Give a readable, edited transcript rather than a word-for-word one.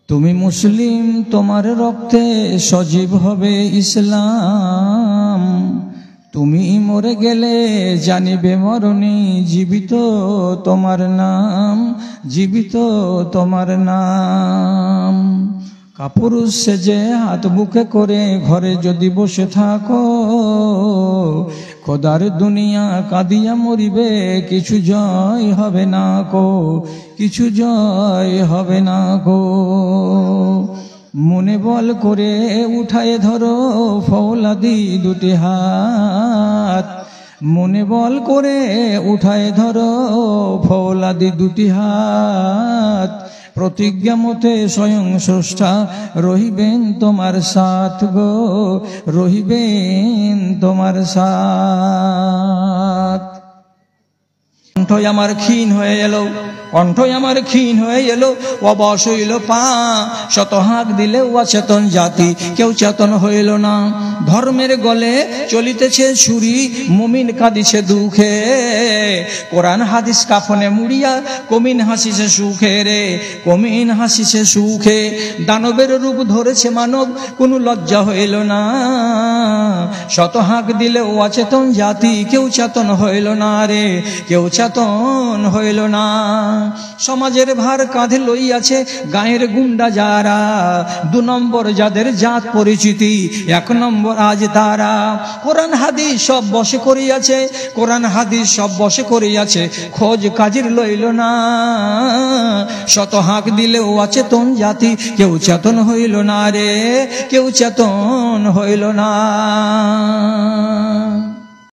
তুমি মুসলিম, তোমার রক্তে সজীব হবে ইসলাম। তুমি মরে গেলে জানিবে মরণী, জীবিত তোমার নাম, জীবিত তোমার নাম। কাপুরুষ সেজে হাত বুকে করে ঘরে যদি বসে থাকো, খোদার দুনিয়া কাঁদিয়া মরিবে, কিছু জয় হবে না গো, কিছু জয় হবে না গো। মনে বল করে উঠায় ধরো ফৌলাদি দুটি হাত, মনে বল করে উঠায় ধরো ফৌলাদি দুটি হাত। প্রতিজ্ঞা মতে স্বয়ং স্রষ্টা রহিবেন তোমার সাথ গো, রহিবেন তোমার সাথ। কণ্ঠই আমার ক্ষীণ হয়ে এলো, কণ্ঠই আমার ক্ষীণ হয়ে এলো, অবশ হইল পা। শত হাঁক দিলে অচেতন জাতি, কেউ চেতন হইল না। ধর্মের গলে চলিতেছে ছুরি, মুমিন কাঁদিছে দুঃখে। কোরআন হাদিস কাফনে মুড়িয়া কমিন হাসিছে সুখে রে, কমিন হাসিছে সুখে। দানবের রূপ ধরেছে মানব, কোনো লজ্জা হইল না। শত হাঁক দিলে অচেতন জাতি, কেউ চেতন হইল না রে, কেউ চেতন হইল না। সমাজের ভার কাঁধে লইয়াছে গায়ের গুন্ডা যারা, 2 নম্বর যাদের জাত পরিচিতি, 1 নম্বর আজ তারা। কোরআন হাদিস সব বশে করিয়াছে, কোরআন হাদিস সব বশে করিয়াছে, খোঁজ কাজির লইল না। শত হাঁক দিলেও অচেতন জাতি, কেউ চেতন হইল না রে, কেউ চেতন হইল না।